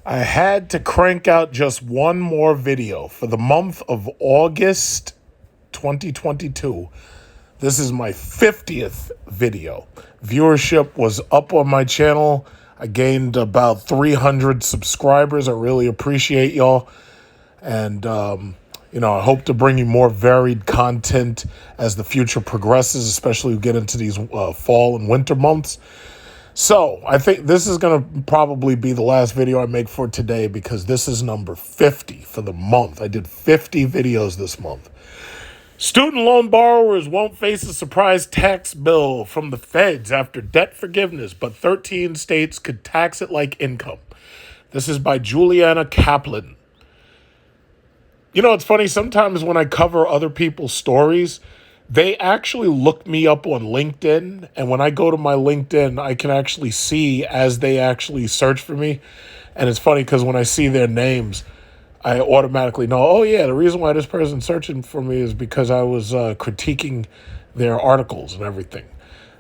I had to crank out just one more video for the month of August 2022. This is my 50th video. Viewership was up on my channel. I gained about 300 subscribers. I really appreciate y'all. And, I hope to bring you more varied content as the future progresses, especially we get into these fall and winter months. So I think this is going to probably be the last video I make for today because this is number 50 for the month. I did 50 videos this month. Student loan borrowers won't face a surprise tax bill from the feds after debt forgiveness, but 13 states could tax it like income. This is by Juliana Kaplan. You know, it's funny, sometimes when I cover other people's stories, they actually look me up on LinkedIn, and when I go to my LinkedIn, I can actually see as they actually search for me. And it's funny because when I see their names, I automatically know, oh yeah, the reason why this person's searching for me is because I was critiquing their articles and everything.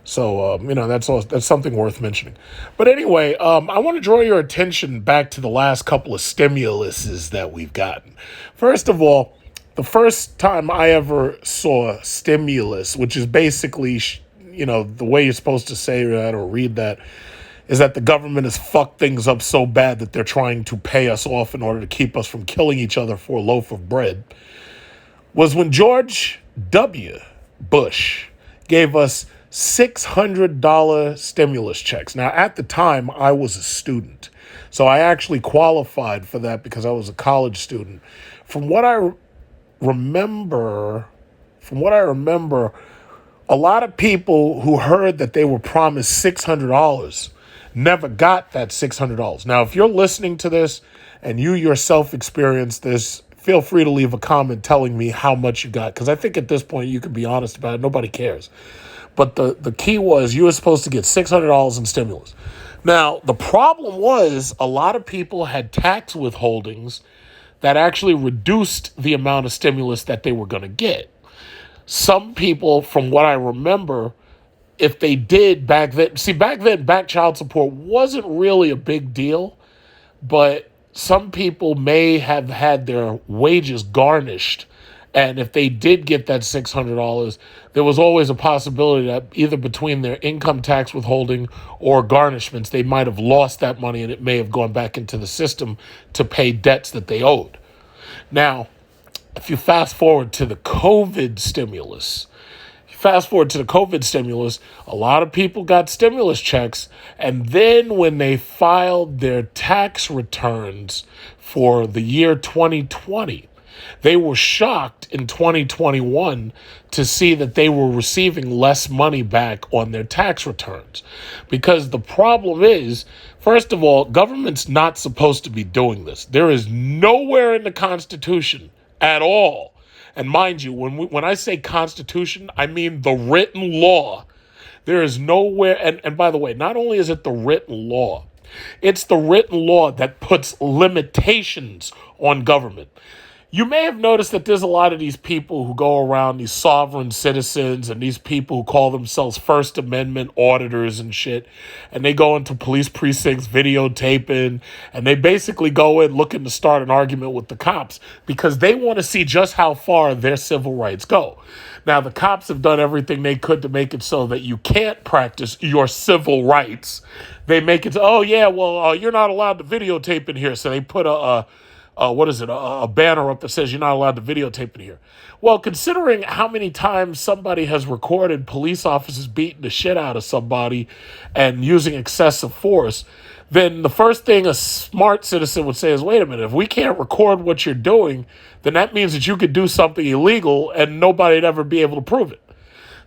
So, that's something worth mentioning. But anyway, I want to draw your attention back to the last couple of stimuluses that we've gotten. First of all, the first time I ever saw stimulus, which is basically, the way you're supposed to say that or read that, is that the government has fucked things up so bad that they're trying to pay us off in order to keep us from killing each other for a loaf of bread, was when George W. Bush gave us $600 stimulus checks. Now, at the time, I was a student, so I actually qualified for that because I was a college student. From what I remember, a lot of people who heard that they were promised $600 never got that $600. Now, if you're listening to this and you yourself experienced this, feel free to leave a comment telling me how much you got, because I think at this point you can be honest about it. Nobody cares. But the key was you were supposed to get $600 in stimulus. Now, the problem was a lot of people had tax withholdings that actually reduced the amount of stimulus that they were going to get. Some people, from what I remember, if they did back then, back child support wasn't really a big deal, but some people may have had their wages garnished. And if they did get that $600, there was always a possibility that either between their income tax withholding or garnishments, they might have lost that money and it may have gone back into the system to pay debts that they owed. Now, if you fast forward to the COVID stimulus, a lot of people got stimulus checks. And then when they filed their tax returns for the year 2020, they were shocked in 2021 to see that they were receiving less money back on their tax returns. Because the problem is, first of all, government's not supposed to be doing this. There is nowhere in the Constitution at all. And mind you, when I say Constitution, I mean the written law. There is nowhere, and by the way, not only is it the written law, it's the written law that puts limitations on government. You may have noticed that there's a lot of these people who go around, these sovereign citizens and these people who call themselves First Amendment auditors and shit, and they go into police precincts videotaping, and they basically go in looking to start an argument with the cops because they want to see just how far their civil rights go. Now, the cops have done everything they could to make it so that you can't practice your civil rights. They make it, you're not allowed to videotape in here, so they put a banner up that says you're not allowed to videotape in here. Well, considering how many times somebody has recorded police officers beating the shit out of somebody and using excessive force, then the first thing a smart citizen would say is, wait a minute, if we can't record what you're doing, then that means that you could do something illegal and nobody'd ever be able to prove it.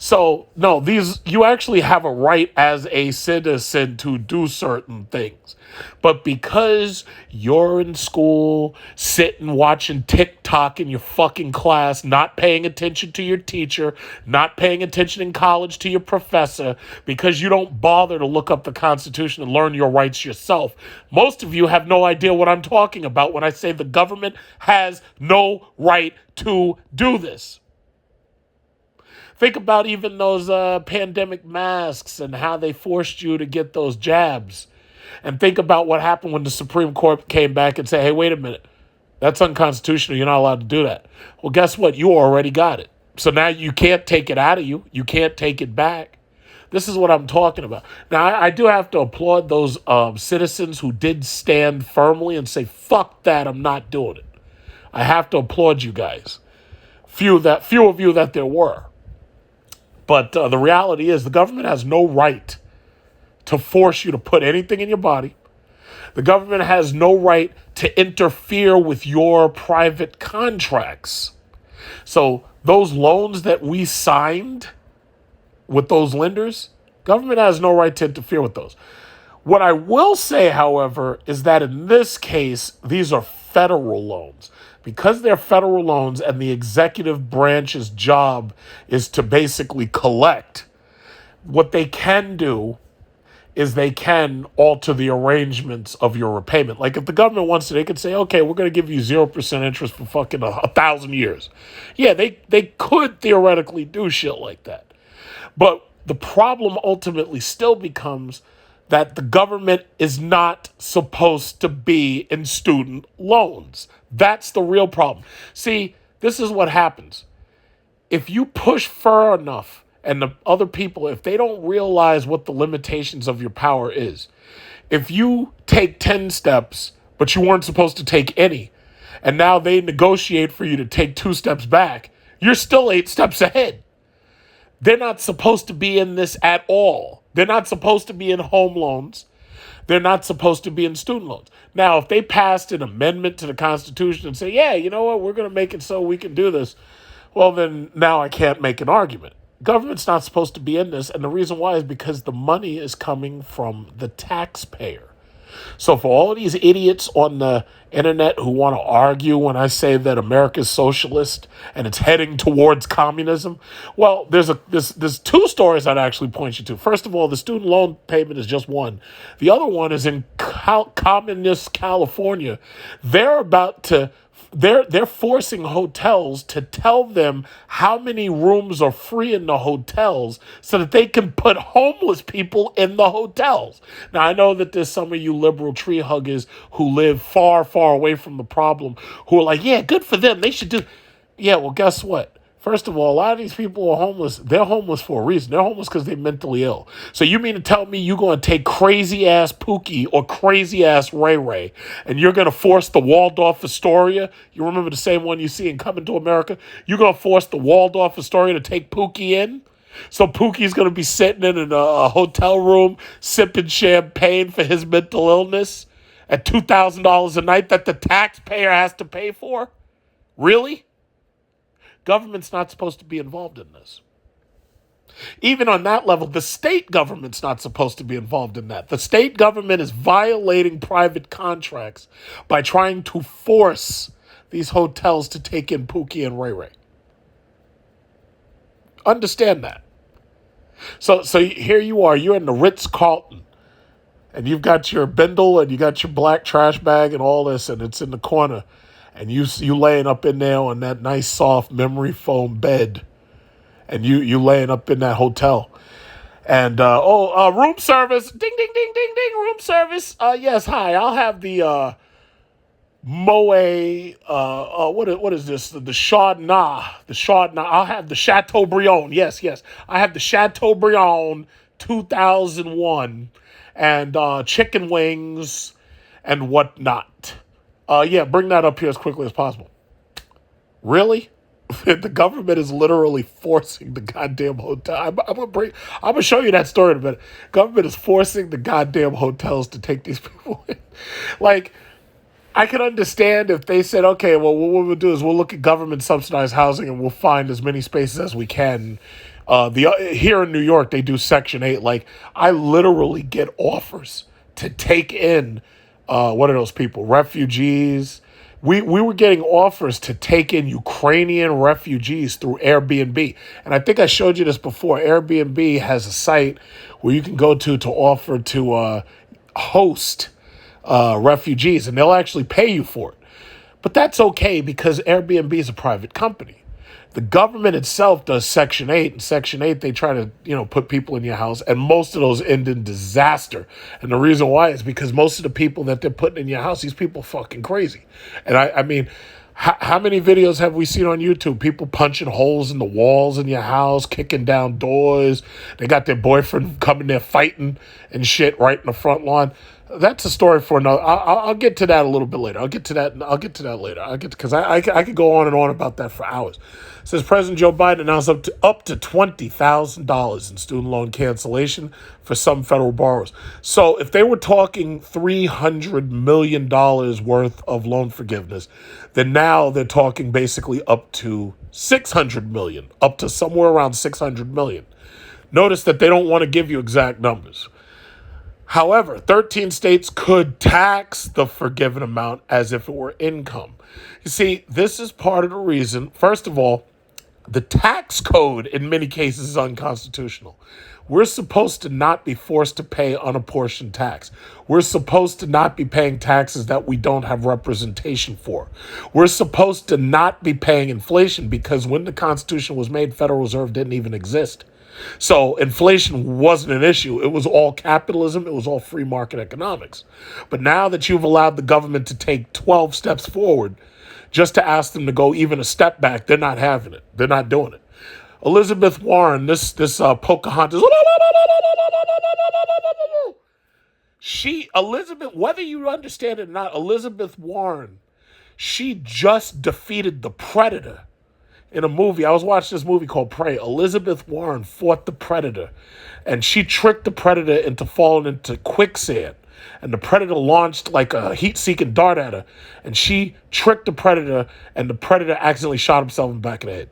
So, no, you actually have a right as a citizen to do certain things. But because you're in school, sitting watching TikTok in your fucking class, not paying attention to your teacher, not paying attention in college to your professor, because you don't bother to look up the Constitution and learn your rights yourself, most of you have no idea what I'm talking about when I say the government has no right to do this. Think about even those pandemic masks and how they forced you to get those jabs. And think about what happened when the Supreme Court came back and said, hey, wait a minute, that's unconstitutional. You're not allowed to do that. Well, guess what? You already got it. So now you can't take it out of you. You can't take it back. This is what I'm talking about. Now, I do have to applaud those citizens who did stand firmly and say, fuck that, I'm not doing it. I have to applaud you guys. Few of you that there were. But the reality is the government has no right to force you to put anything in your body. The government has no right to interfere with your private contracts. So those loans that we signed with those lenders, government has no right to interfere with those. What I will say, however, is that in this case, these are federal loans. Because they're federal loans and the executive branch's job is to basically collect, what they can do is they can alter the arrangements of your repayment. Like if the government wants to, they could say, okay, we're going to give you 0% interest for fucking 1,000 years. Yeah, they could theoretically do shit like that. But the problem ultimately still becomes that the government is not supposed to be in student loans. That's the real problem. See, this is what happens. If you push far enough and the other people, if they don't realize what the limitations of your power is, if you take 10 steps, but you weren't supposed to take any, and now they negotiate for you to take 2 steps back, you're still 8 steps ahead. They're not supposed to be in this at all. They're not supposed to be in home loans. They're not supposed to be in student loans. Now, if they passed an amendment to the Constitution and say, yeah, you know what, we're going to make it so we can do this, well, then now I can't make an argument. Government's not supposed to be in this, and the reason why is because the money is coming from the taxpayer. So for all of these idiots on the internet who want to argue when I say that America's socialist and it's heading towards communism, well, there's 2 stories I'd actually point you to. First of all, the student loan payment is just one. The other one is in communist California. They're forcing hotels to tell them how many rooms are free in the hotels so that they can put homeless people in the hotels. Now, I know that there's some of you liberal tree huggers who live far, far away from the problem who are like, yeah, good for them. They should do. Yeah, well, guess what? First of all, a lot of these people are homeless. They're homeless for a reason. They're homeless because they're mentally ill. So you mean to tell me you're going to take crazy-ass Pookie or crazy-ass Ray Ray and you're going to force the Waldorf Astoria? You remember the same one you see in Coming to America? You're going to force the Waldorf Astoria to take Pookie in? So Pookie's going to be sitting in a hotel room sipping champagne for his mental illness at $2,000 a night that the taxpayer has to pay for? Really? Government's not supposed to be involved in this. Even on that level, the state government's not supposed to be involved in that. The state government is violating private contracts by trying to force these hotels to take in Pookie and Ray Ray. Understand that. So here you are, you're in the Ritz-Carlton, and you've got your bindle and you got your black trash bag and all this, and it's in the corner. And you laying up in there on that nice soft memory foam bed, and you laying up in that hotel, and room service, ding ding ding ding ding, room service. Yes, hi, I'll have the Moet. What is this? The Chardonnay. I'll have the Chateaubriand. Yes, I have the Chateaubriand 2001, and chicken wings and whatnot. Bring that up here as quickly as possible. Really? The government is literally forcing the goddamn hotel. I'm gonna show you that story in a minute. Government is forcing the goddamn hotels to take these people in. Like, I can understand if they said, okay, well, what we'll do is we'll look at government subsidized housing and we'll find as many spaces as we can. Here in New York, they do Section 8. Like, I literally get offers to take in what are those people? Refugees. We were getting offers to take in Ukrainian refugees through Airbnb. And I think I showed you this before. Airbnb has a site where you can go to offer to host refugees, and they'll actually pay you for it. But that's okay because Airbnb is a private company. The government itself does Section 8, and Section 8, they try to, put people in your house, and most of those end in disaster. And the reason why is because most of the people that they're putting in your house, these people are fucking crazy. And I mean, how many videos have we seen on YouTube? People punching holes in the walls in your house, kicking down doors. They got their boyfriend coming there fighting and shit right in the front lawn. That's a story for another. I'll get to that a little bit later. I'll get to that later. Because I could go on and on about that for hours. It says President Joe Biden announced up to $20,000 in student loan cancellation for some federal borrowers. So if they were talking $300 million worth of loan forgiveness, then now they're talking basically up to $600 million, up to somewhere around $600 million. Notice that they don't want to give you exact numbers. However, 13 states could tax the forgiven amount as if it were income. You see, this is part of the reason. First of all, the tax code in many cases is unconstitutional. We're supposed to not be forced to pay unapportioned tax. We're supposed to not be paying taxes that we don't have representation for. We're supposed to not be paying inflation because when the Constitution was made, Federal Reserve didn't even exist. So inflation wasn't an issue. It was all capitalism. It was all free market economics. But now that you've allowed the government to take 12 steps forward, just to ask them to go even a step back, they're not having it. They're not doing it. Elizabeth Warren, this Pocahontas, Elizabeth, whether you understand it or not, Elizabeth Warren, she just defeated the Predator in a movie. I was watching this movie called Prey. Elizabeth Warren fought the Predator, and she tricked the Predator into falling into quicksand. And the Predator launched like a heat-seeking dart at her, and she tricked the Predator, and the Predator accidentally shot himself in the back of the head.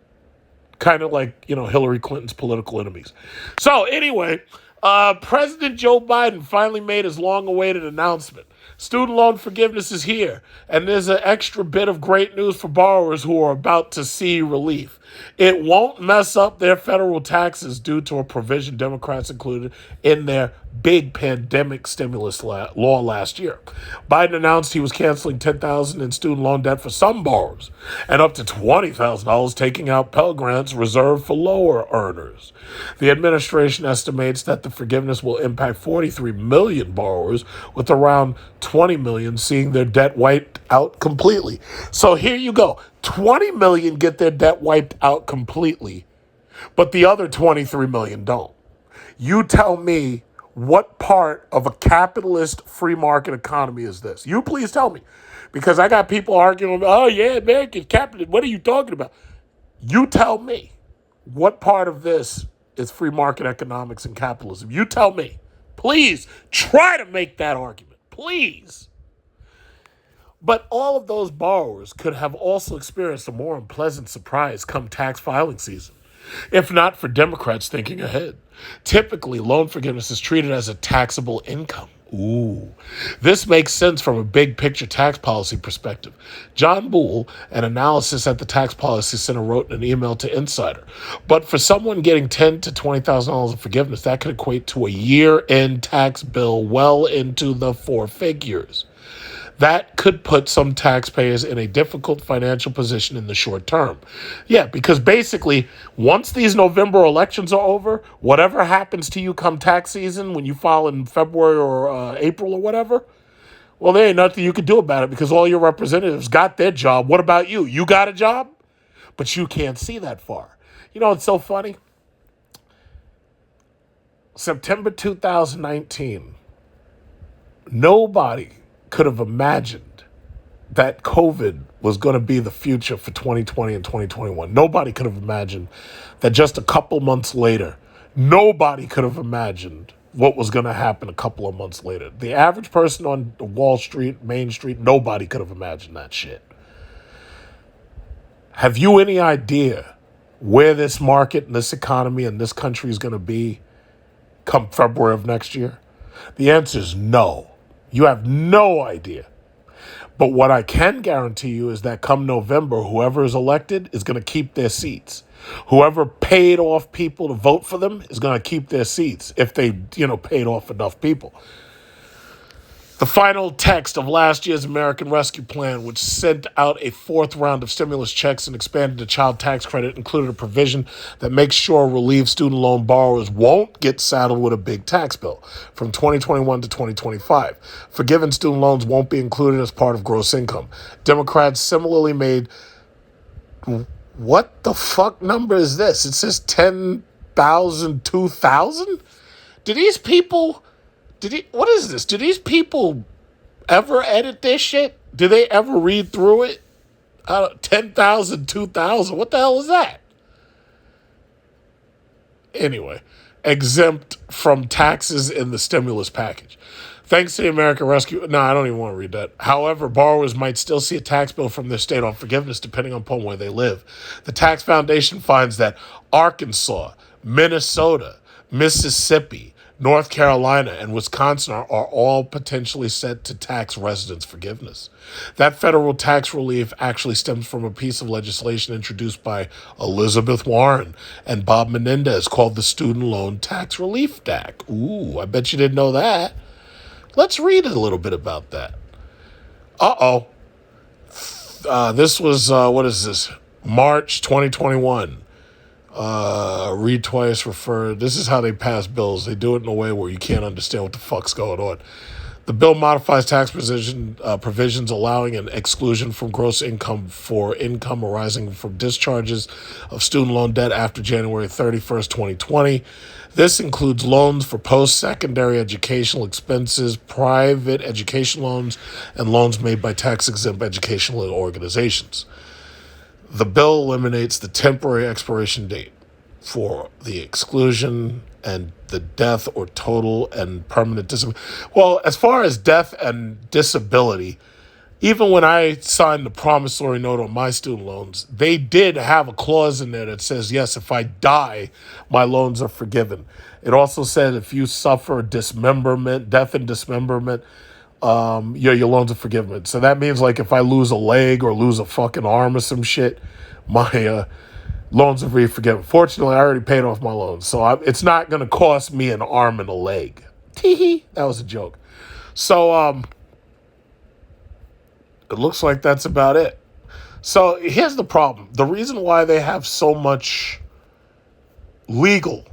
Kind of like, Hillary Clinton's political enemies. So anyway, President Joe Biden finally made his long-awaited announcement. Student loan forgiveness is here, and there's an extra bit of great news for borrowers who are about to see relief. It won't mess up their federal taxes due to a provision Democrats included in their big pandemic stimulus law last year. Biden announced he was canceling $10,000 in student loan debt for some borrowers and up to $20,000 taking out Pell Grants reserved for lower earners. The administration estimates that the forgiveness will impact 43 million borrowers, with around 20 million seeing their debt wiped out completely. So here you go. 20 million get their debt wiped out completely, but the other 23 million don't. You tell me, what part of a capitalist free market economy is this? You please tell me. Because I got people arguing, oh yeah, American capitalist, what are you talking about? You tell me, what part of this is free market economics and capitalism? You tell me. Please try to make that argument. Please. But all of those borrowers could have also experienced a more unpleasant surprise come tax filing season, if not for Democrats thinking ahead. Typically, loan forgiveness is treated as a taxable income. Ooh, this makes sense from a big picture tax policy perspective. John Boole, an analyst at the Tax Policy Center, wrote in an email to Insider. But for someone getting $10,000 to $20,000 of forgiveness, that could equate to a year-end tax bill well into the four figures. That could put some taxpayers in a difficult financial position in the short term. Yeah, because basically, once these November elections are over, whatever happens to you come tax season, when you file in February or April or whatever, well, there ain't nothing you can do about it because all your representatives got their job. What about you? You got a job? But you can't see that far. You know, it's so funny. September 2019, nobody could have imagined that COVID was going to be the future for 2020 and 2021. Nobody could have imagined that just a couple months later, nobody could have imagined what was going to happen a couple of months later. The average person on Wall Street, Main Street, nobody could have imagined that shit. Have you any idea where this market and this economy and this country is going to be come February of next year? The answer is no. You have no idea. But what I can guarantee you is that come November, whoever is elected is going to keep their seats. Whoever paid off people to vote for them is going to keep their seats if they, paid off enough people. The final text of last year's American Rescue Plan, which sent out a fourth round of stimulus checks and expanded the child tax credit, included a provision that makes sure relieved student loan borrowers won't get saddled with a big tax bill from 2021 to 2025. Forgiven student loans won't be included as part of gross income. Democrats similarly made... What the fuck number is this? It says 10,000, 2,000? Do these people... What is this? Do these people ever edit this shit? Do they ever read through it? 10,000, 2,000. What the hell is that? Anyway, exempt from taxes in the stimulus package. Thanks to the American Rescue... No, I don't even want to read that. However, borrowers might still see a tax bill from their state on forgiveness depending upon where they live. The Tax Foundation finds that Arkansas, Minnesota, Mississippi, North Carolina, and Wisconsin are all potentially set to tax residents' forgiveness. That federal tax relief actually stems from a piece of legislation introduced by Elizabeth Warren and Bob Menendez called the Student Loan Tax Relief Act. Ooh, I bet you didn't know that. Let's read a little bit about that. This was, what is this? March 2021. Read twice, refer. This is how they pass bills. They do it in a way where you can't understand what the fuck's going on. The bill modifies tax provisions allowing an exclusion from gross income for income arising from discharges of student loan debt after January 31st, 2020. This includes loans for post-secondary educational expenses, private education loans, and loans made by tax-exempt educational organizations. The bill eliminates the temporary expiration date for the exclusion and the death or total and permanent disability. Well, as far as death and disability, even when I signed the promissory note on my student loans, they did have a clause in there that says, yes, if I die, my loans are forgiven. It also said if you suffer dismemberment, death and dismemberment, your loans are forgiven. So that means like if I lose a leg or lose a fucking arm or some shit, my loans are be forgiven. Fortunately, I already paid off my loans, so it's not going to cost me an arm and a leg. Tee-hee, that was a joke. So it looks like that's about it. So here's the problem. The reason why they have so much legal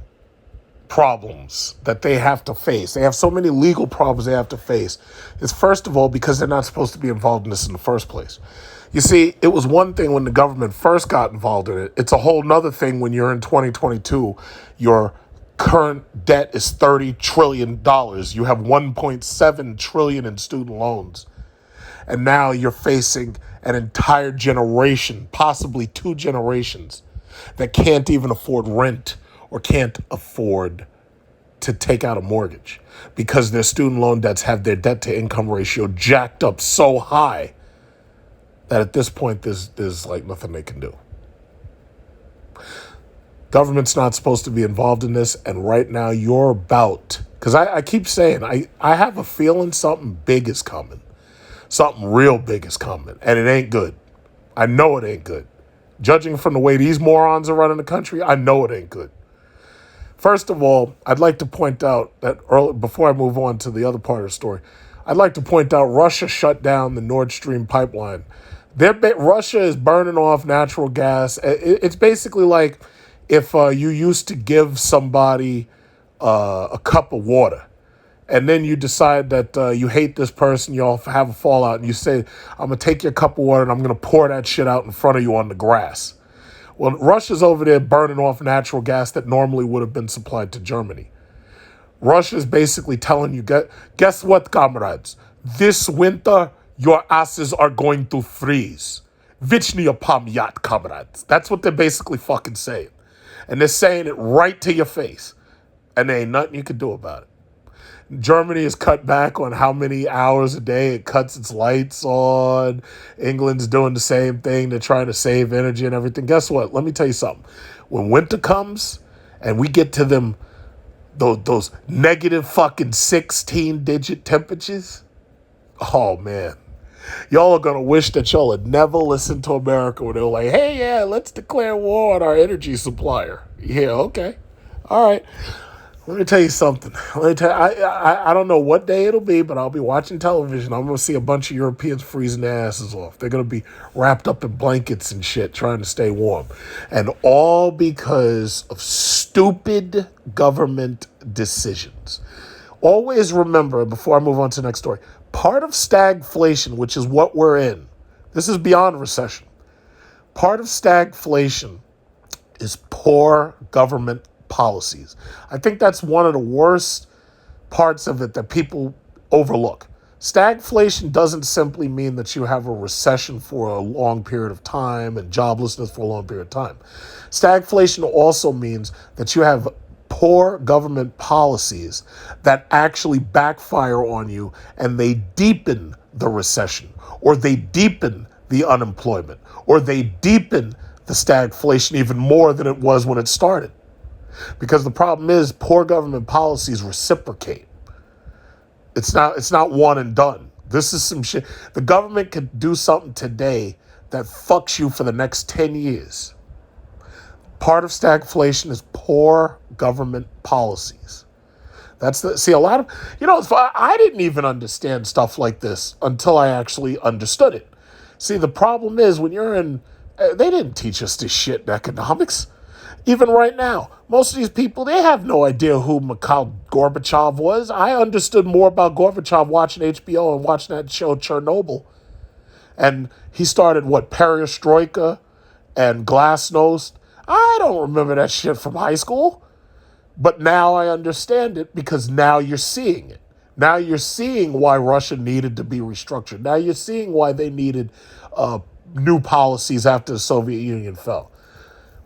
problems that they have to face. They have so many legal problems they have to face. Is first of all because they're not supposed to be involved in this in the first place. You see, it was one thing when the government first got involved in it. It's a whole nother thing when you're in 2022. Your current debt is $30 trillion. You have $1.7 trillion in student loans. And now you're facing an entire generation, possibly 2 generations, that can't even afford rent or can't afford to take out a mortgage because their student loan debts have their debt-to-income ratio jacked up so high that at this point there's like nothing they can do. Government's not supposed to be involved in this, and right now you're about... Because I keep saying, I have a feeling something big is coming. Something real big is coming, and it ain't good. I know it ain't good. Judging from the way these morons are running the country, I know it ain't good. First of all, I'd like to point out that before I move on to the other part of the story, I'd like to point out Russia shut down the Nord Stream pipeline. Russia is burning off natural gas. It's basically like if you used to give somebody a cup of water, and then you decide that you hate this person, you all have a fallout, and you say, I'm going to take your cup of water and I'm going to pour that shit out in front of you on the grass. Well, Russia's over there burning off natural gas that normally would have been supplied to Germany. Russia's basically telling you, guess what, comrades? This winter, your asses are going to freeze. Vichnya pamyat, comrades. That's what they're basically fucking saying. And they're saying it right to your face. And there ain't nothing you can do about it. Germany has cut back on how many hours a day it cuts its lights on. England's doing the same thing. They're trying to save energy and everything. Guess what? Let me tell you something. When winter comes and we get to them, those negative fucking 16-digit temperatures, oh, man. Y'all are going to wish that y'all had never listened to America when they were like, hey, yeah, let's declare war on our energy supplier. Yeah, okay. All right. Let me tell you something. Let me tell you, I don't know what day it'll be, but I'll be watching television. I'm going to see a bunch of Europeans freezing their asses off. They're going to be wrapped up in blankets and shit trying to stay warm. And all because of stupid government decisions. Always remember, before I move on to the next story, part of stagflation, which is what we're in, this is beyond recession. Part of stagflation is poor government policies. I think that's one of the worst parts of it that people overlook. Stagflation doesn't simply mean that you have a recession for a long period of time and joblessness for a long period of time. Stagflation also means that you have poor government policies that actually backfire on you and they deepen the recession, or they deepen the unemployment, or they deepen the stagflation even more than it was when it started. Because the problem is poor government policies reciprocate. It's not one and done. This is some shit. The government could do something today that fucks you for the next 10 years. Part of stagflation is poor government policies. A lot of, I didn't even understand stuff like this until I actually understood it. See, the problem is they didn't teach us this shit in economics. Even right now, most of these people, they have no idea who Mikhail Gorbachev was. I understood more about Gorbachev watching HBO and watching that show Chernobyl. And he started, Perestroika and Glasnost. I don't remember that shit from high school. But now I understand it because now you're seeing it. Now you're seeing why Russia needed to be restructured. Now you're seeing why they needed new policies after the Soviet Union fell.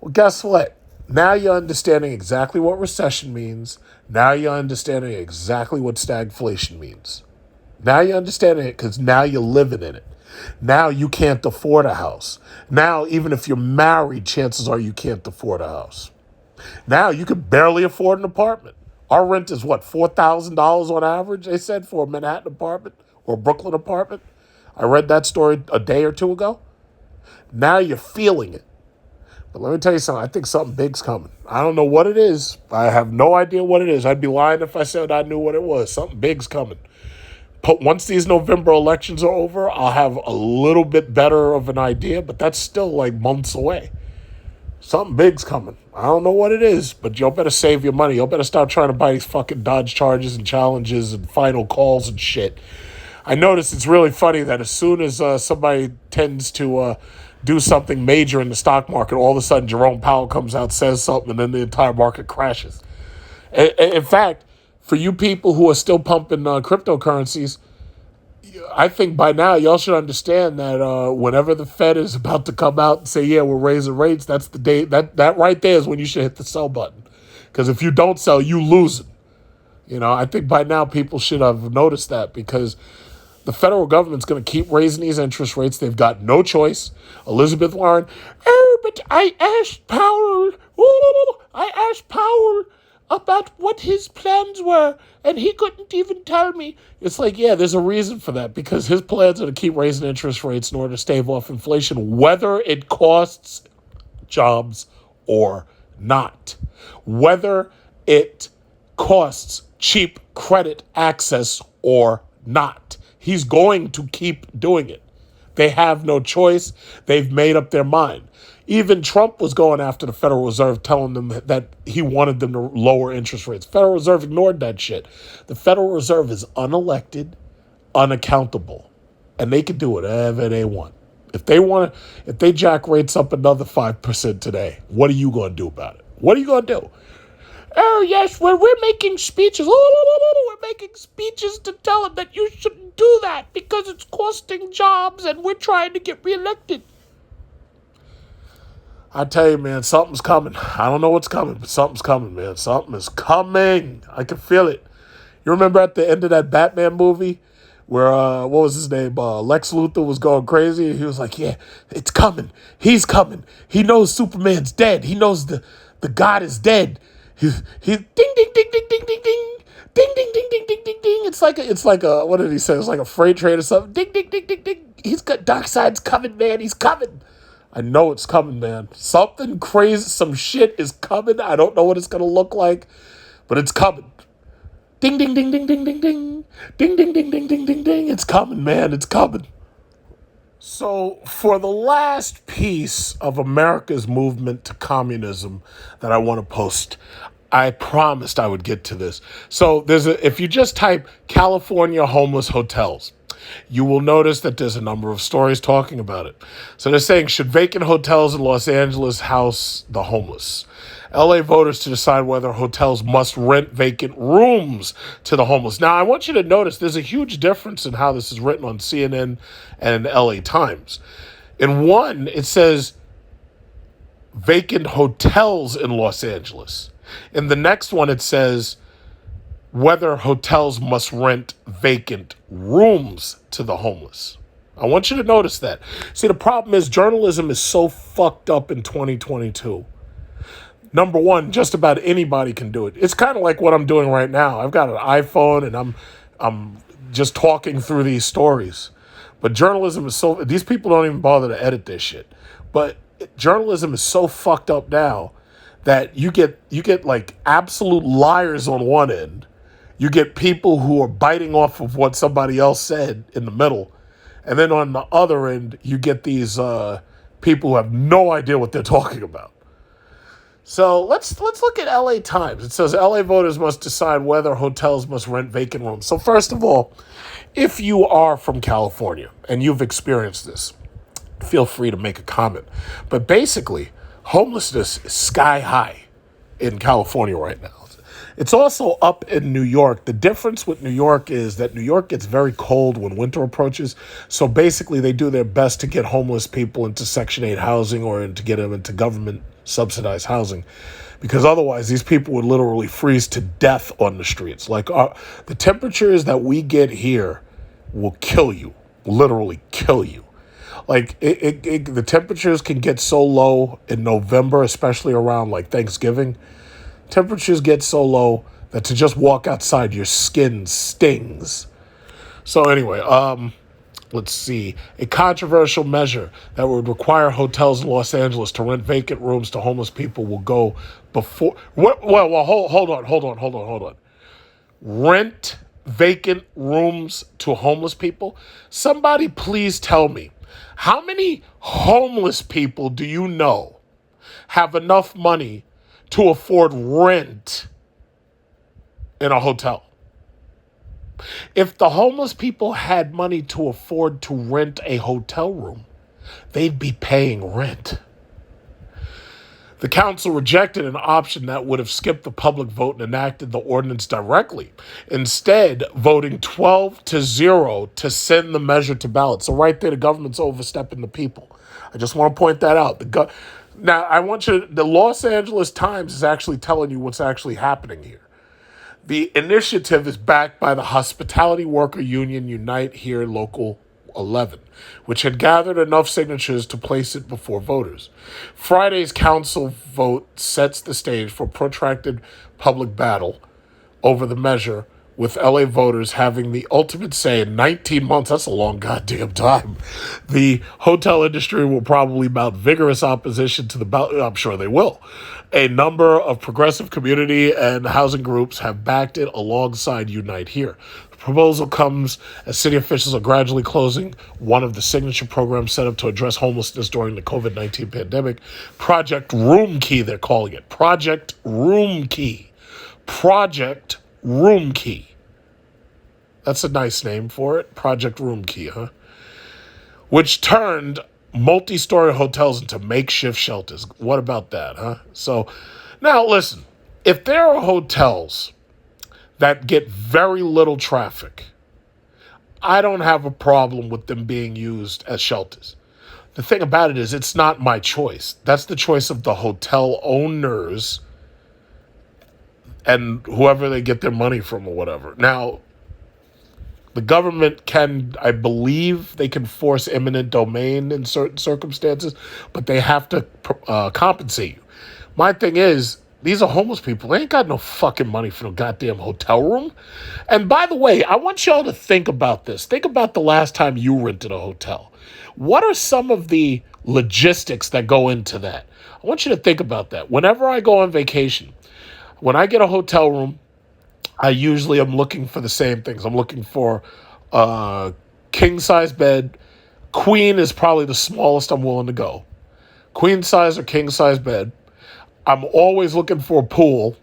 Well, guess what? Now you're understanding exactly what recession means. Now you're understanding exactly what stagflation means. Now you're understanding it because now you're living in it. Now you can't afford a house. Now, even if you're married, chances are you can't afford a house. Now you can barely afford an apartment. Our rent is $4,000 on average, they said, for a Manhattan apartment or a Brooklyn apartment. I read that story a day or two ago. Now you're feeling it. But let me tell you something. I think something big's coming. I don't know what it is. I have no idea what it is. I'd be lying if I said I knew what it was. Something big's coming. But once these November elections are over, I'll have a little bit better of an idea, but that's still like months away. Something big's coming. I don't know what it is, but y'all better save your money. Y'all better start trying to buy these fucking Dodge Charges and Challenges and Final Calls and shit. I notice it's really funny that as soon as somebody tends to do something major in the stock market, all of a sudden Jerome Powell comes out, says something, and then the entire market crashes. In fact, for you people who are still pumping cryptocurrencies, I think by now y'all should understand that whenever the Fed is about to come out and say, yeah, we're raising rates, that's the day, that right there is when you should hit the sell button. Because if you don't sell, you lose it. I think by now people should have noticed that, because the federal government's going to keep raising these interest rates. They've got no choice. Elizabeth Warren, but I asked Powell about what his plans were, and he couldn't even tell me. It's like, yeah, there's a reason for that, because his plans are to keep raising interest rates in order to stave off inflation, whether it costs jobs or not. Whether it costs cheap credit access or not. He's going to keep doing it. They have no choice. They've made up their mind. Even Trump was going after the Federal Reserve, telling them that he wanted them to lower interest rates. Federal Reserve ignored that shit. The Federal Reserve is unelected, unaccountable, and they can do whatever they want. If they jack rates up another 5% today, what are you going to do about it? What are you going to do? Oh, yes, we're making speeches. We're making speeches to tell them that you shouldn't do that because it's costing jobs and we're trying to get reelected. I tell you, man, something's coming. I don't know what's coming, but something's coming, man. Something is coming. I can feel it. You remember at the end of that Batman movie where, what was his name? Lex Luthor was going crazy. He was like, yeah, it's coming. He's coming. He knows Superman's dead. He knows the God is dead. He ding, ding, ding, ding, ding, ding, ding, ding. Ding, ding, ding, ding, ding, ding, ding. It's like a, what did he say? It's like a freight train or something. Ding, ding, ding, ding, ding. He's got Darkseid's coming, man. He's coming. I know it's coming, man. Something crazy, some shit is coming. I don't know what it's going to look like, but it's coming. Ding, ding, ding, ding, ding, ding, ding. Ding, ding, ding, ding, ding, ding, ding. It's coming, man. It's coming. So, for the last piece of America's movement to communism that I want to post, I promised I would get to this. So, if you just type California homeless hotels, you will notice that there's a number of stories talking about it. So they're saying, should vacant hotels in Los Angeles house the homeless? LA voters to decide whether hotels must rent vacant rooms to the homeless. Now, I want you to notice there's a huge difference in how this is written on CNN and LA Times. In one, it says vacant hotels in Los Angeles. In the next one, it says whether hotels must rent vacant rooms to the homeless. I want you to notice that. See, the problem is journalism is so fucked up in 2022. Number one, just about anybody can do it. It's kind of like what I'm doing right now. I've got an iPhone and I'm just talking through these stories. But journalism is so, these people don't even bother to edit this shit. But journalism is so fucked up now that you get like absolute liars on one end. You get people who are biting off of what somebody else said in the middle. And then on the other end, you get these people who have no idea what they're talking about. So let's look at LA Times. It says LA voters must decide whether hotels must rent vacant rooms. So first of all, if you are from California and you've experienced this, feel free to make a comment. But basically, homelessness is sky high in California right now. It's also up in New York. The difference with New York is that New York gets very cold when winter approaches. So basically, they do their best to get homeless people into Section 8 housing or to get them into government subsidized housing. Because otherwise, these people would literally freeze to death on the streets. Like the temperatures that we get here will kill you, literally kill you. Like the temperatures can get so low in November, especially around like Thanksgiving. Temperatures get so low that to just walk outside, your skin stings. So anyway, let's see. A controversial measure that would require hotels in Los Angeles to rent vacant rooms to homeless people will go before. Well, hold on. Rent vacant rooms to homeless people? Somebody please tell me, how many homeless people do you know have enough money to afford rent in a hotel? If the homeless people had money to afford to rent a hotel room, they'd be paying rent. The council rejected an option that would have skipped the public vote and enacted the ordinance directly, instead voting 12-0 to send the measure to ballot. So right there, the government's overstepping the people. I just want to point that out. Now, I want you the Los Angeles Times is actually telling you what's actually happening here. The initiative is backed by the Hospitality Worker Union Unite Here Local 11, which had gathered enough signatures to place it before voters. Friday's council vote sets the stage for protracted public battle over the measure, with LA voters having the ultimate say in 19 months. That's a long goddamn time. The hotel industry will probably mount vigorous opposition to the ballot. I'm sure they will. A number of progressive community and housing groups have backed it alongside Unite Here. The proposal comes as city officials are gradually closing one of the signature programs set up to address homelessness during the COVID-19 pandemic. Project Room Key, they're calling it. Project Room Key. Project Room Key. That's a nice name for it. Project Room Key, huh? Which turned multi-story hotels into makeshift shelters. What about that, huh? So, now listen. If there are hotels that get very little traffic, I don't have a problem with them being used as shelters. The thing about it is, it's not my choice. That's the choice of the hotel owners and whoever they get their money from or whatever. Now, the government can, I believe, they can force eminent domain in certain circumstances, but they have to compensate you. My thing is, these are homeless people. They ain't got no fucking money for no goddamn hotel room. And by the way, I want y'all to think about this. Think about the last time you rented a hotel. What are some of the logistics that go into that? I want you to think about that. Whenever I go on vacation, When I get a hotel room, I usually am looking for the same things. I'm looking for a king size bed. Queen is probably the smallest I'm willing to go. Queen size or king size bed. I'm always looking for a pool.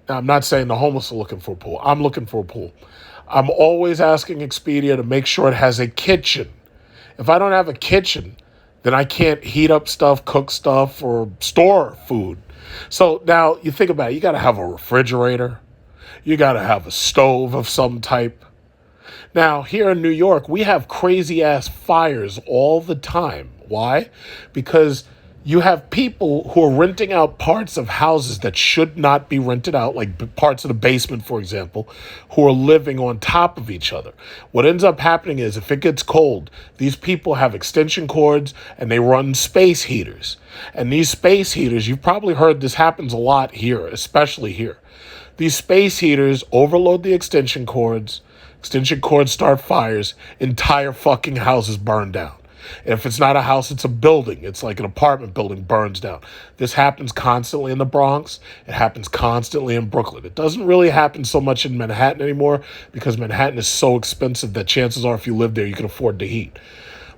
Now, I'm not saying the homeless are looking for a pool. I'm looking for a pool. I'm always asking Expedia to make sure it has a kitchen. If I don't have a kitchen, then I can't heat up stuff, cook stuff, or store food. So now you think about it. You got to have a refrigerator. You got to have a stove of some type. Now, here in New York, we have crazy-ass fires all the time. Why? Because you have people who are renting out parts of houses that should not be rented out, like parts of the basement, for example, who are living on top of each other. What ends up happening is if it gets cold, these people have extension cords and they run space heaters. And these space heaters, you've probably heard this happens a lot here, especially here. These space heaters overload the extension cords start fires, entire fucking houses burn down. And if it's not a house, it's a building. It's like an apartment building burns down. This happens constantly in the Bronx. It happens constantly in Brooklyn. It doesn't really happen so much in Manhattan anymore because Manhattan is so expensive that chances are if you live there, you can afford the heat.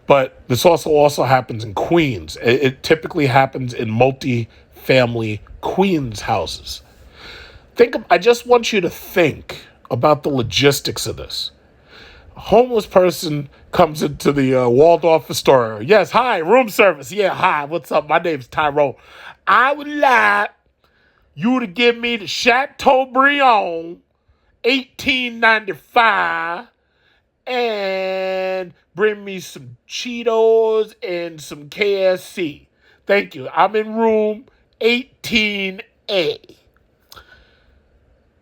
But this also happens in Queens. It typically happens in multi-family Queens houses. I just want you to think about the logistics of this. A homeless person comes into the Waldorf Astoria. Yes, hi, room service. Yeah, hi, what's up? My name's Tyrone. I would like you to give me the Chateaubriand 1895 and bring me some Cheetos and some KFC. Thank you. I'm in room 18A.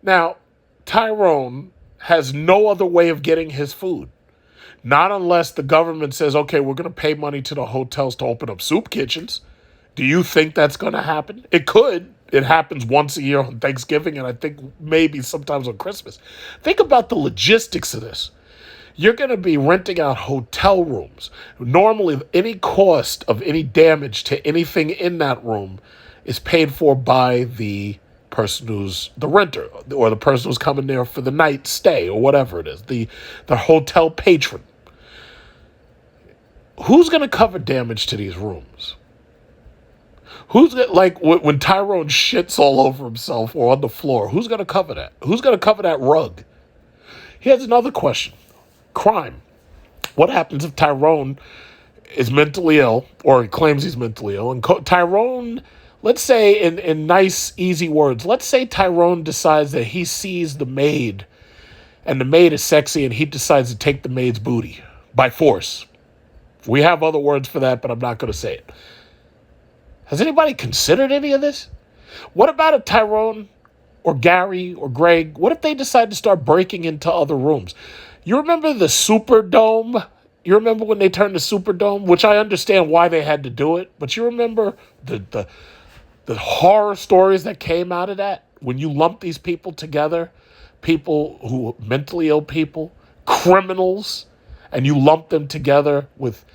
Now, Tyrone has no other way of getting his food. Not unless the government says, okay, we're going to pay money to the hotels to open up soup kitchens. Do you think that's going to happen? It could. It happens once a year on Thanksgiving and I think maybe sometimes on Christmas. Think about the logistics of this. You're going to be renting out hotel rooms. Normally, any cost of any damage to anything in that room is paid for by the person who's the renter or the person who's coming there for the night stay or whatever it is, the hotel patron. Who's going to cover damage to these rooms? Like when Tyrone shits all over himself or on the floor, who's going to cover that? Who's going to cover that rug? Here's another question. Crime. What happens if Tyrone is mentally ill or he claims he's mentally ill and Tyrone, let's say in nice, easy words, let's say Tyrone decides that he sees the maid and the maid is sexy and he decides to take the maid's booty by force. We have other words for that, but I'm not going to say it. Has anybody considered any of this? What about if Tyrone or Gary or Greg, what if they decide to start breaking into other rooms? You remember the Superdome? You remember when they turned the Superdome? Which I understand why they had to do it, but you remember the horror stories that came out of that? When you lump these people together, people who mentally ill people, criminals, and you lump them together with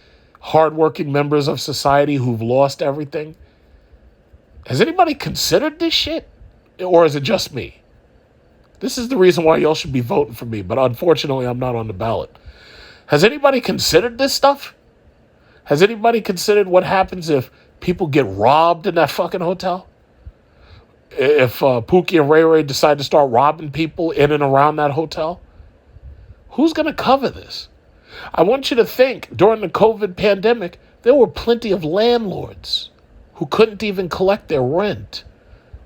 hardworking members of society who've lost everything. Has anybody considered this shit? Or is it just me? This is the reason why y'all should be voting for me, but unfortunately I'm not on the ballot. Has anybody considered this stuff? Has anybody considered what happens if people get robbed in that fucking hotel? If Pookie and Ray Ray decide to start robbing people in and around that hotel? Who's going to cover this? I want you to think, during the COVID pandemic, there were plenty of landlords who couldn't even collect their rent.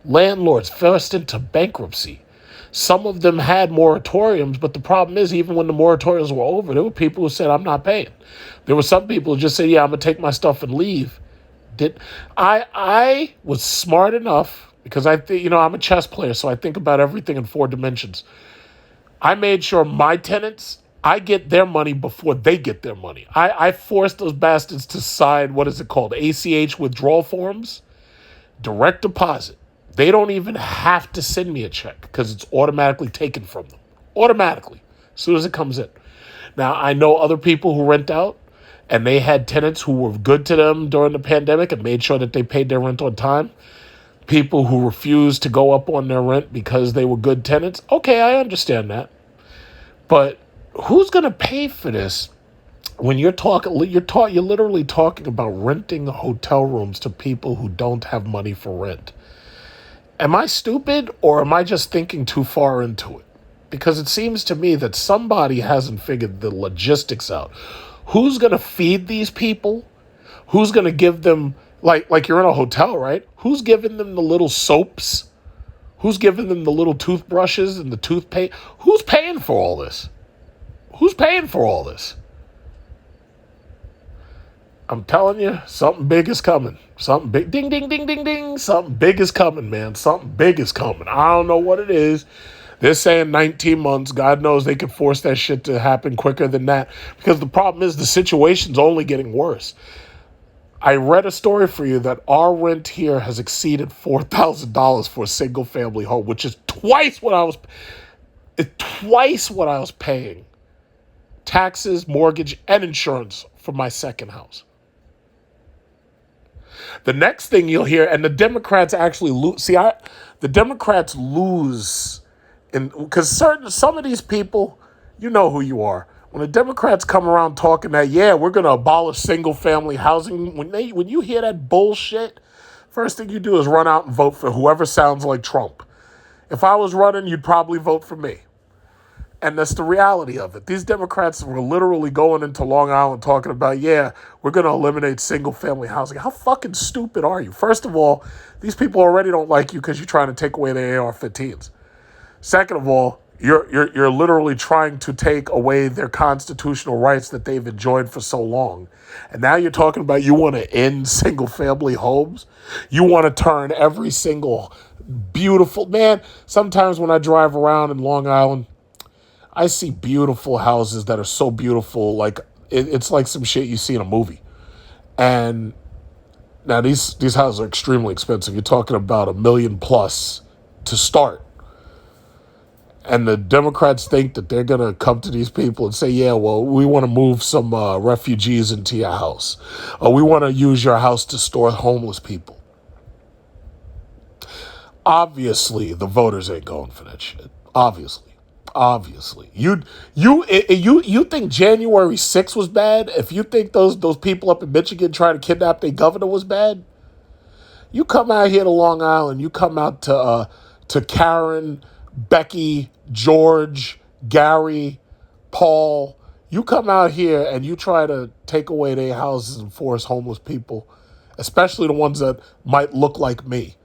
Landlords forced into bankruptcy. Some of them had moratoriums, but the problem is, even when the moratoriums were over, there were people who said, I'm not paying. There were some people who just said, yeah, I'm going to take my stuff and leave. I was smart enough, because I'm a chess player, so I think about everything in 4 dimensions. I made sure my tenants, I get their money before they get their money. I forced those bastards to sign, what is it called, ACH withdrawal forms, direct deposit. They don't even have to send me a check because it's automatically taken from them. Automatically, as soon as it comes in. Now, I know other people who rent out, and they had tenants who were good to them during the pandemic and made sure that they paid their rent on time. People who refused to go up on their rent because they were good tenants. Okay, I understand that. But who's going to pay for this when you're literally talking about renting hotel rooms to people who don't have money for rent? Am I stupid or am I just thinking too far into it? Because it seems to me that somebody hasn't figured the logistics out. Who's going to feed these people? Who's going to give them, like you're in a hotel, right? Who's giving them the little soaps? Who's giving them the little toothbrushes and the toothpaste? Who's paying for all this? Who's paying for all this? I'm telling you, something big is coming. Something big. Ding, ding, ding, ding, ding. Something big is coming, man. Something big is coming. I don't know what it is. They're saying 19 months. God knows they could force that shit to happen quicker than that. Because the problem is the situation's only getting worse. I read a story for you that our rent here has exceeded $4,000 for a single family home, which is twice what I was paying. Taxes, mortgage, and insurance for my second house. The next thing you'll hear, and the Democrats actually lose. The Democrats lose, because some of these people, you know who you are. When the Democrats come around talking that, yeah, we're going to abolish single-family housing, when you hear that bullshit, first thing you do is run out and vote for whoever sounds like Trump. If I was running, you'd probably vote for me. And that's the reality of it. These Democrats were literally going into Long Island talking about, yeah, we're going to eliminate single-family housing. How fucking stupid are you? First of all, these people already don't like you because you're trying to take away their AR-15s. Second of all, you're literally trying to take away their constitutional rights that they've enjoyed for so long. And now you're talking about you want to end single-family homes? You want to turn every single beautiful... Man, sometimes when I drive around in Long Island, I see beautiful houses that are so beautiful, like it's like some shit you see in a movie. And now these houses are extremely expensive. You're talking about $1 million plus to start. And the Democrats think that they're going to come to these people and say, yeah, well, we want to move some refugees into your house. Or we want to use your house to store homeless people. Obviously, the voters ain't going for that shit. Obviously. You think January 6th was bad? If you think those people up in Michigan trying to kidnap their governor was bad, you come out here to Long Island. You come out to Karen, Becky, George, Gary, Paul. You come out here and you try to take away their houses and force homeless people, especially the ones that might look like me.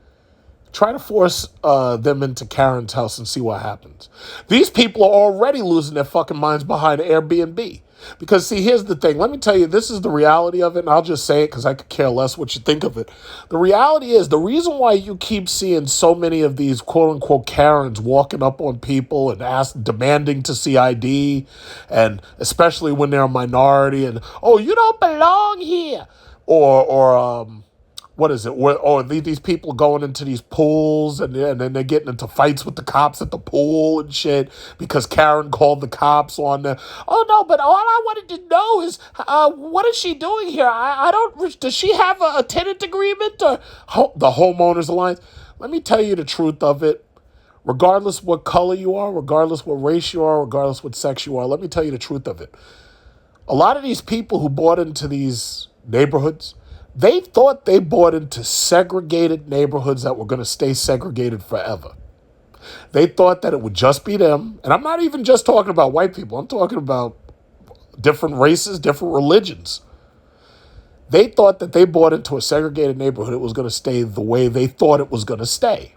Try to force them into Karen's house and see what happens. These people are already losing their fucking minds behind Airbnb. Because, see, here's the thing. Let me tell you, this is the reality of it, and I'll just say it because I could care less what you think of it. The reality is, the reason why you keep seeing so many of these quote-unquote Karens walking up on people and demanding to see ID, and especially when they're a minority, and, oh, you don't belong here, or what is it? These people going into these pools and then they're getting into fights with the cops at the pool and shit because Karen called the cops on them. Oh, no, but all I wanted to know is what is she doing here? I don't, does she have a tenant agreement or the homeowners alliance? Let me tell you the truth of it. Regardless what color you are, regardless what race you are, regardless what sex you are, let me tell you the truth of it. A lot of these people who bought into these neighborhoods, they thought they bought into segregated neighborhoods that were going to stay segregated forever. They thought that it would just be them. And I'm not even just talking about white people. I'm talking about different races, different religions. They thought that they bought into a segregated neighborhood. It was going to stay the way they thought it was going to stay.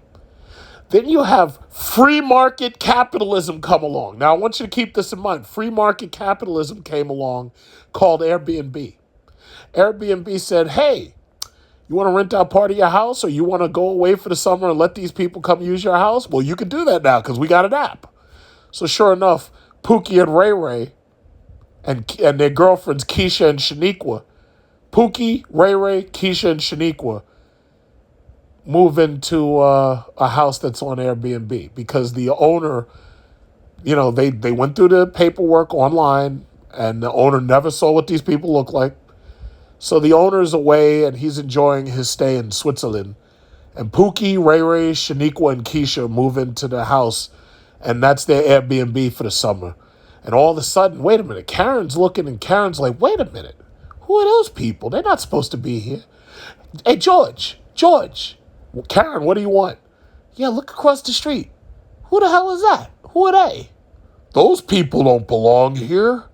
Then you have free market capitalism come along. Now, I want you to keep this in mind. Free market capitalism came along called Airbnb. Airbnb said, hey, you want to rent out part of your house or you want to go away for the summer and let these people come use your house? Well, you can do that now because we got an app. So sure enough, Pookie and Ray Ray and their girlfriends, Keisha and Shaniqua, Pookie, Ray Ray, Keisha, and Shaniqua move into a house that's on Airbnb because the owner, they went through the paperwork online and the owner never saw what these people look like. So the owner's away and he's enjoying his stay in Switzerland. And Pookie, Ray Ray, Shaniqua, and Keisha move into the house, and that's their Airbnb for the summer. And all of a sudden, wait a minute, Karen's looking, and Karen's like, wait a minute, who are those people? They're not supposed to be here. Hey, George. Well, Karen, what do you want? Yeah, look across the street. Who the hell is that? Who are they? Those people don't belong here.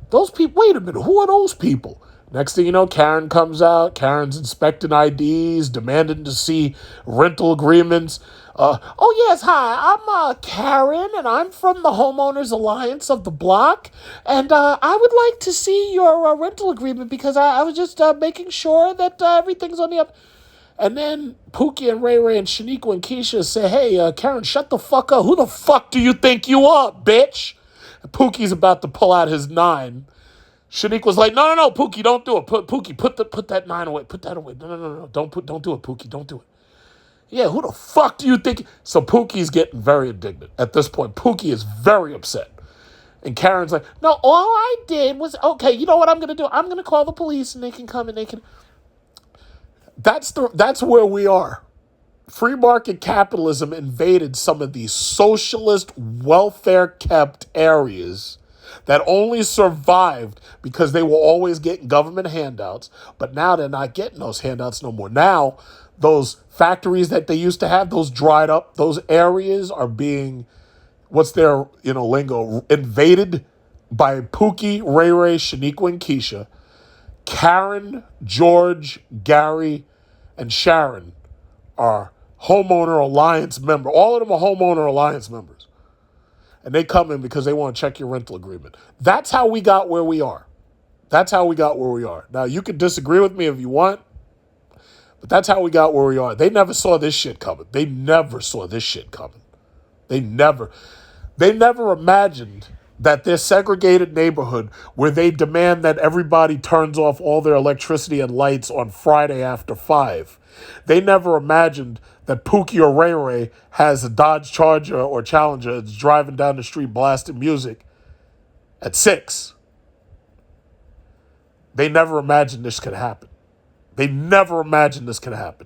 Those people, wait a minute, who are those people? Next thing you know, Karen comes out. Karen's inspecting IDs, demanding to see rental agreements. Oh, yes, hi, I'm Karen, and I'm from the Homeowners Alliance of the block. And I would like to see your rental agreement because I was just making sure that everything's on the up. And then Pookie and Ray Ray and Shaniqua and Keisha say, hey, Karen, shut the fuck up. Who the fuck do you think you are, bitch? And Pookie's about to pull out his 9. Shaniqua's like, no, Pookie, don't do it. Pookie, put that 9 away. Put that away. No. Don't do it, Pookie. Don't do it. Yeah, who the fuck do you think? So Pookie's getting very indignant. At this point, Pookie is very upset. And Karen's like, no, all I did was, okay, you know what I'm going to do? I'm going to call the police and they can come and they can. That's where we are. Free market capitalism invaded some of these socialist, welfare-kept areas that only survived because they were always getting government handouts. But now they're not getting those handouts no more. Now, those factories that they used to have, those dried up, those areas are being, what's their, lingo, invaded by Pookie, Ray Ray, Shaniqua, and Keisha. Karen, George, Gary, and Sharon are homeowner alliance members. All of them are homeowner alliance members. And they come in because they want to check your rental agreement. That's how we got where we are. Now, you can disagree with me if you want, but that's how we got where we are. They never saw this shit coming. They never imagined that their segregated neighborhood where they demand that everybody turns off all their electricity and lights on Friday after 5. They never imagined that Pookie or Ray Ray has a Dodge Charger or Challenger that's driving down the street blasting music at 6. They never imagined this could happen.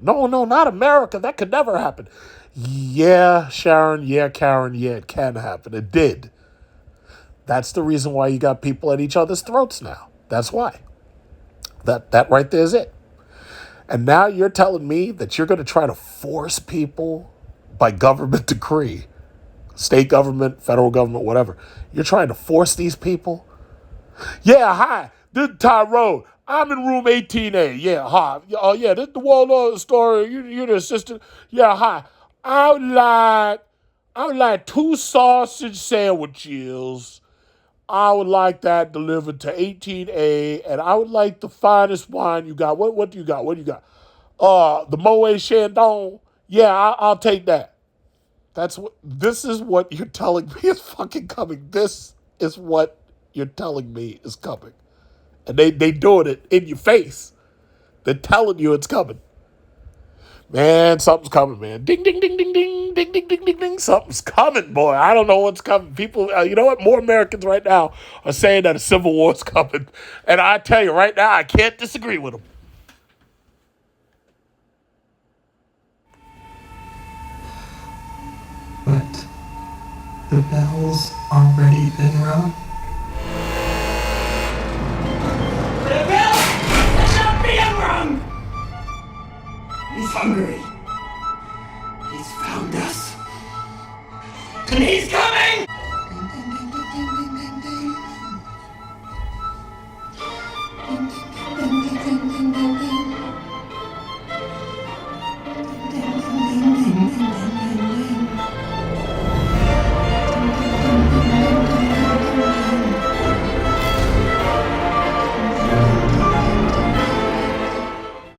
No, not America. That could never happen. Yeah, Sharon. Yeah, Karen. Yeah, it can happen. It did. That's the reason why you got people at each other's throats now. That's why. That right there is it. And now you're telling me that you're going to try to force people by government decree, state government, federal government, whatever. You're trying to force these people? Yeah, hi. This is Tyrone. I'm in room 18A. Yeah, hi. Oh, yeah, this is the Walnut story. You're the assistant. Yeah, hi. I would like 2 sausage sandwiches. I would like that delivered to 18A, and I would like the finest wine you got. What do you got? The Moet Chandon. Yeah, I'll take that. This is what you're telling me is fucking coming. This is what you're telling me is coming. And they doing it in your face. They're telling you it's coming. Man, something's coming, man. Ding, ding, ding, ding, ding, ding, ding, ding, ding, ding. Something's coming, boy. I don't know what's coming. People, you know what? More Americans right now are saying that a civil war's coming. And I tell you right now, I can't disagree with them. But the bell's already been rung. The bell is not being rung! He's hungry.